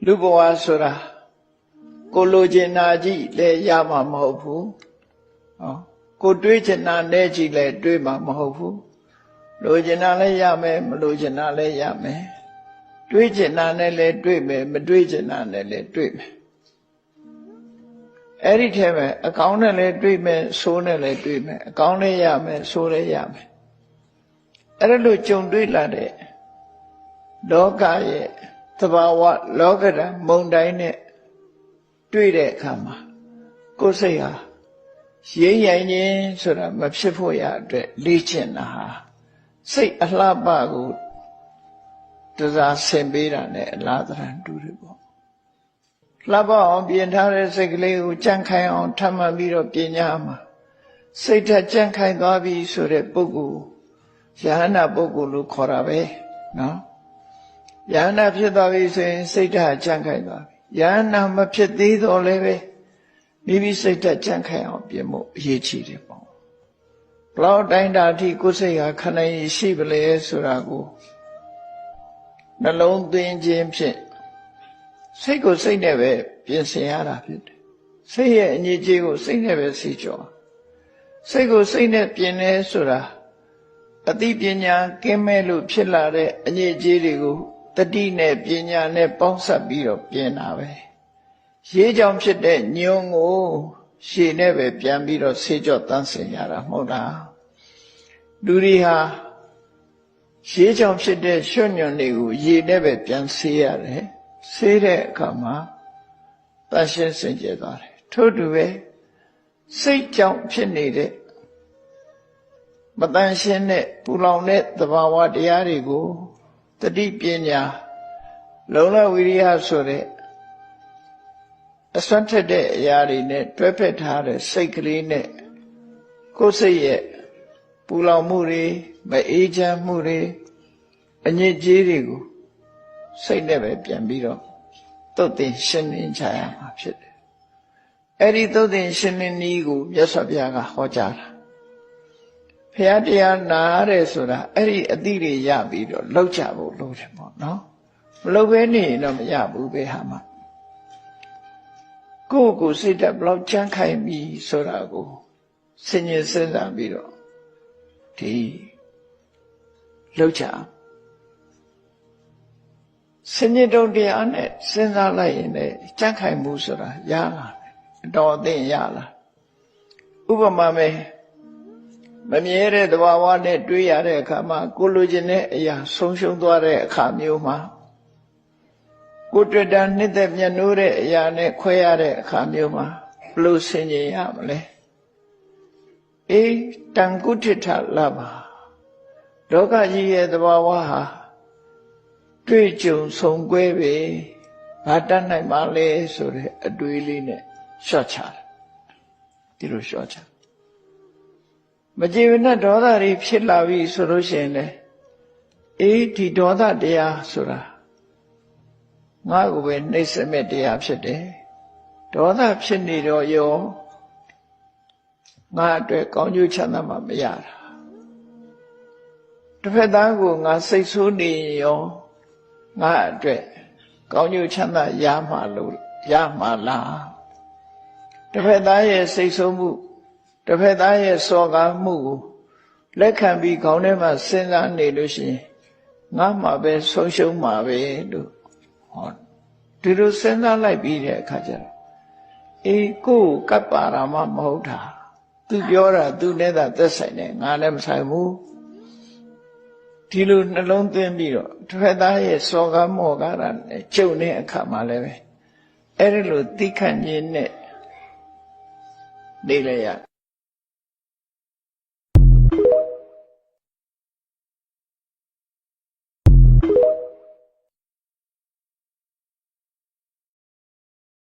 လူဘဝဆိုတာကိုလိုချင်တာကြီးလည်းရမှာမဟုတ်ဘူးကိုတွေးချင်တာနဲ့ကြီးလည်းတွေးမှာမဟုတ်ဘူးလိုချင်တာလည်းရမယ်မလိုချင်တာလည်းရမယ်တွေးချင်တာနဲ့လည်းတွေးမယ်မတွေးချင်တာနဲ့လည်းတွေးမယ်အဲ့ဒီထဲမှာအကောင်းနဲ့လည်းတွေးမယ်ဆိုးနဲ့လည်းတွေးမယ်အကောင်းလည်းရမယ်ဆိုးလည်းရမယ်အဲ့ဒါလို့ကြုံတွေ့လာတဲ့လောကရဲ့သဘာဝလောကဓာတ်မုန်တိုင်းနဲ့တွေ့တဲ့အခါမှာကိုယ်စိတ်ဟာရိမ့်ရိုင်ခြင်းဆိုတာမဖြစ်ဖို့ရအတွက်လေ့ကျင့်တာဟာစိတ်အလှပကိုတစားဆင်ပေးတာနဲ့အလားတရံတူတယ်ပေါ့လှပအောင်ပြင်ထားတဲ့စိတ်ကလေးကိုကြံ့ခိုင်အောင်ထပ်မှန်ပြီးတော့ပြင်ညာမှာစိတ်ဓာတ်ကြံ့ခိုင်သွားပြီဆိုတဲ့ပုဂ္ဂိုလ်ယဟန္တာပုဂ္ဂိုလ်လို့ခေါ်တာပဲနော်ယဟန္တာဖြစ်သွားပြီဆိုရင်စိတ်ဓာတ်ကြံ့ခိုင်သွားပြီယဟန္တာမဖြစ်သေးတော့လည်းပဲမိမိစိတ်ဓာတ်ကြံ့ခိုင်အောင်ပြင်ဖို့အရေးကြီးတယ်ပေါ့ဘလောက်တိုင်းတာအထိကိုယ်စိတ်ဟာခန္ဓာရည်ရှိပလေဆိုတာကိုနှလုံးသွင်းခြင်းဖြင့်စိတ်ကိုစိတ်နဲ့ပဲပြင်ဆင်ရတာဖြစ်တယ်စိတ်ရဲ့အငြိကြေးကိုစိတ်နဲ့ပဲစီကျော်စိတ်ကိုစိတ်နဲ့ပြင်လဲဆိုတာအသိပညာကင်းမဲ့လို့ဖြစ်လာတဲ့အငြိကြေးတွေကိုတတိနဲ့ပညာနဲ့ပေါင်းစပ်ပြီးတော့ပြင်တာပဲရေးကြောင်ဖြစ်တဲ့ညွန်ကိုရှည်နဲ့ပဲပြန်ပြီးတော့ဆေးကြော့တန်းစင်ရတာမဟုတ်လားလူတွေဟာရေးကြောင်ဖြစ်တဲ့ရွှွညွန်တွေကိုရေနဲ့ပဲပြန်ဆေးရတယ်ဆေးတဲ့အခါမှာတန်ရှင်းစင်ကြယ်သွားတယ်ထို့တူပဲစိတ်ကြောင့်ဖြစ်နေတဲ့မတန်ရှင်းတဲ့ပူလောင်တဲ့သဘာဝတရားတွေကိုတတိပညာလုံလဝိရိယဆိုတဲ့အစွမ်းထက်တဲ့အရာတွေနဲ့တွဲဖက်ထားတဲ့စိတ်ကလေးနဲ့ကိုယ်စိတ်ရဲ့ပူလောင်မှုတွေမအေးချမ်းမှုတွေအညစ်အကြေးတွေကိုစိတ်နဲ့ပဲပြန်ပြီးတော့သုတ်သင်ရှင်းလင်းချရမှာဖြစ်တယ်အဲ့ဒီသုတ်သင်ရှင်းလင်းနည်းကိုမြတ်စွာဘုရားကဟောကြားတာဘုရားတရားနာရဲဆိုတာအဲ့ဒီအတိတွေရပြီးတော့လောက်ကြဖို့လိုတယ်ပေါ့နော်မလောက်ဘဲနေရင်တော့မရဘူးပဲဟာမှာကိုယ့်ကိုယ်စိတ်ဓာတ်ဘလောက်ကြမ်းခိုင်ပြီဆိုတာကိုစဉ်းကျင်စဉ်းစားပြီးတော့ဒီလောက်ကြစဉ်းကျင်တုံတရားနဲ့စဉ်းစားလိုက်ရင်လည်းကြမ်းခိုင်မှုဆိုတာရလာတယ်အတော်အသင့်ရလာဥပမာပဲမမြဲတဲ့သဘာဝနဲ့တွေ့ရတဲ့အခါမှာကိုလိုချင်တဲ့အရာဆုံးရှုံးသွားတဲ့အခါမျိုးမှာကိုတွေ့တာနှစ်သက်မြတ်နိုးတဲ့အရာနဲ့ခွဲရတဲ့အခါမျိုးမှာဘယ်လိုဆင်ခြင်ရမလဲအေးတန်ကုဋ္ဌိထလာပါလောကကြီးရဲ့သဘာဝဟာတွေ့ကြုံဆုံကွဲပဲဘာတတ်နိုင်ပါလဲဆိုတဲ့အတွေးလေးနဲ့လျှော့ချတယ်ဒီလိုလျှော့ချမကြည်ဝနဲ့ဒေါသတွေဖြစ်လာပြီဆိုလို့ရှိရင်လေအေးဒီဒေါသတရားဆိုတာငါ့ကိုပဲနှိမ့်စမဲ့တရားဖြစ်တယ်ဒေါသဖြစ်နေတော့ရောငါအတွက်ကောင်းကျိုးချမ်းသာမှမရတာတစ်ဖက်သားကိုငါစိတ်ဆိုးနေရောငါအတွက်ကောင်းကျိုးချမ်းသာရမှာလို့ရမှာလားတစ်ဖက်သားရဲ့စိတ်ဆိုးမှုတစ်ဖက်သားရဲ့စော်ကားမှုကိုလက်ခံပြီးခေါင်းထဲမှာစဉ်းစားနေလို့ရှိရင်ငါမှပဲဆုံးရှုံးမှာပဲလို့ဟောဒီလိုစဉ်းစားလိုက်ပြီးတဲ့အခါကျတော့အေးကိုယ်ကပ်ပါရမမဟုတ်တာသူပြောတာသူနဲ့သာသက်ဆိုင်တယ်ငါလည်းမဆိုင်ဘူးဒီလိုနှလုံးသွင်းပြီးတော့တစ်ဖက်သားရဲ့စော်ကားမော်ကားတာနဲ့ကျုပ်တဲ့အခါမှာလည်းပဲအဲ့ဒီလိုသိခန့်ခြင်းနဲ့နေလိုက်ရ